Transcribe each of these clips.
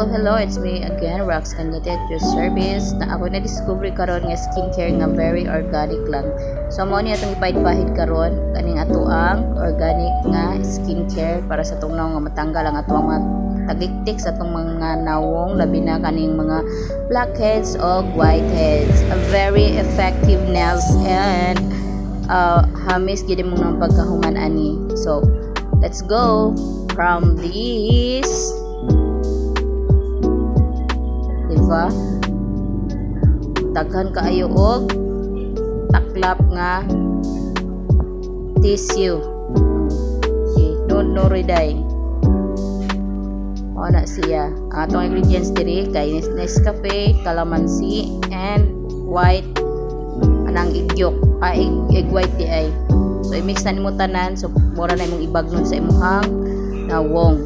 Hello, it's me again, Rox Cañete at your service. Na ako na-discover karon nga skincare nga very organic lang. So mo ni atong ipahid karon kaning ato ang organic nga skincare para sa tong nga matanggal ang ato ang mga tagiktik sa atong mga nawong, labi na kaning mga blackheads o whiteheads. A very effective nails and hamis gid mo nang pagkahuman ani. So let's go from this. Diba? Daghan kaayo og taklap nga tissue. Okay, no riday. O na siya. Ang atong ingredients diri kay Nescafe, calamansi, and white anang egg white di ay. So i-mix na nimo tanan so mura na imong ibagnon sa imong nawong.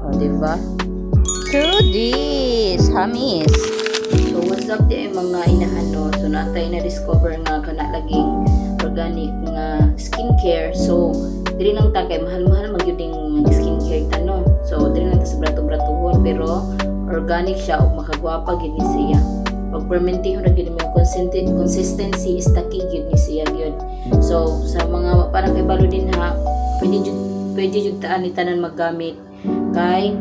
O diba? To this hamis. So what's up di mga inahan no? So natay na discover nga kana laging organic nga skincare. So diri nang ta kay mahal-mahal magyuding skincare tano. So diri nang ta sa brato-bratohon pero organic siya ug makagwapa gid ni siya. Pag fermentation ra gid mo consistency is taki gid ni siya gyud. So sa mga para kay balo din ha, pwede jud taan ni tanan maggamit kay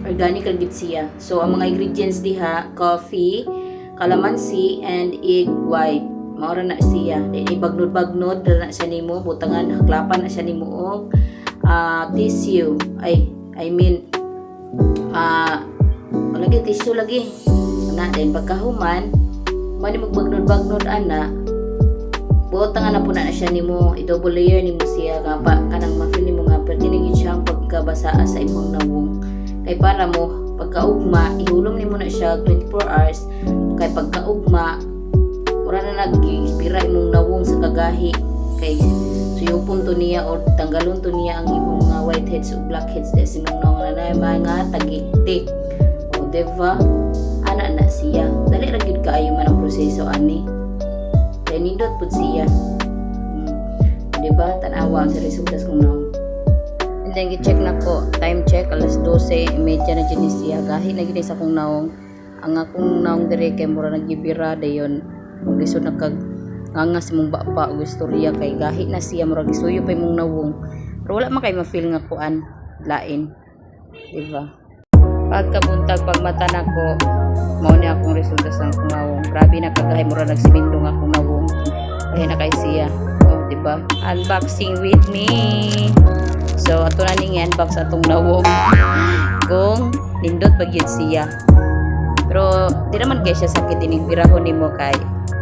organic ra gid siya. So ang mga ingredients diha, coffee, calamansi, and egg white. Mao ra na siya. Ibagnod-bagnod ra na siya nimo, butangan haklapan na siya nimo og tissue. Lagi tissue lagi. Na din pagkahuman, man magbagnod-bagnod ana. Butangan na po na siya nimo, i-double layer nimo siya kanang ma-feel nimo nga pwede na gyud siyang pagkabasa sa imong nawong. Kay para mo pagkaugma ihulom nimo na siya 24 hours kay pagkaugma ora na nagbira imong nawong sa kagahi kay suyupon to niya or tanggalon to niya ang imong mga whiteheads o blackheads sa imong nawong na mga tagiktik o diba ana na siya dali ra gyud kaayo man ang proseso ani kay nindot pud siya diba tan-awa sa resulta sa nawong. And then gi-check na ko, time check alas 12:30 na dyan siya. Gahi na gini sa akong naong. Ang akong naong dire kay mura nagibira dayon. Lisod na kag ngangas mong bapa og istorya kay gahi na siya mura gisuyo pa imong nawong. Pero wala man kay ma-feel nga kuan lain. Diba? Pagkabuntag pagmata nako, mao ni akong resulta sa akong nawong. Grabe na kagahi mura nagsimindong nga akong nawong. Gahi na kay siya. Oh, diba? Unboxing with me. So ato na ning unbox atong nawong kung nindot pagyud siya. Pero di naman kay siya sakit ining birahon nimo kay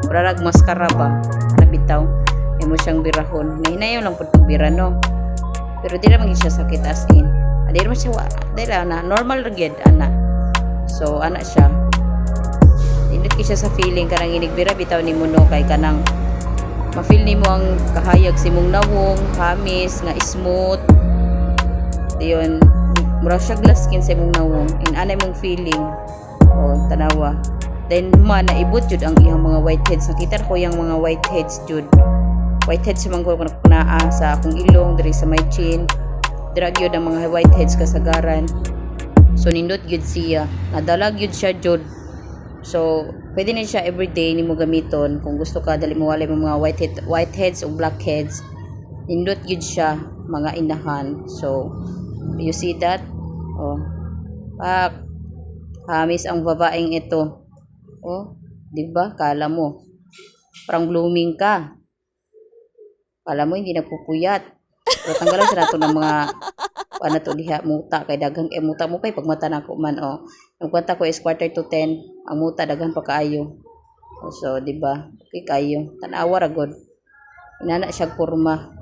murag maskara ba ana bitaw imo siyang birahon. Hinayon lang pud bira no. Pero di naman siya sakit as in. Adi man siya dila na normal ra gyud ana. So ana siya. Nindot kay siya sa feeling kanang inigbira bitaw nimo no kay kanang ma-feel nimo ang kahayag sa imong nawong, hamis nga smooth. Diyon, mura siya glass skin sa imong nawong. Anay mong feeling. O, tanawa. Then, naibot jud ang iyang mga whiteheads. Nakita ko yung mga whiteheads jud. Whiteheads sa mga naa sa akong ilong, diri sa my chin. Dira gyud ang mga whiteheads kasagaran. So, nindot gyud siya. Nadalag gyud siya jud. So, pwede na siya everyday ni mo gamiton. Kung gusto ka, dali mo walay mga whiteheads o blackheads. Nindot gyud siya, mga inahan. So, you see that? Oh. Hamis ang babaeng ito. Oh, 'di ba? Kala mo parang blooming ka. Kala mo hindi nagpupuyat. Pero tanggalan sa nato ng mga ano to diha muta kay daghang muta mo kay pagmata nako man oh. Ang kwenta ko is 9:45. Ang muta daghan pa kaayo. Oh, so 'di ba? Okay kayo. Tan-awa ra gud. Inana siya porma.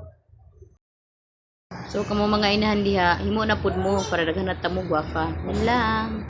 So kamo mga inahan diha, himo na pud mo para daghan na ta mo gwapa. Yan lang.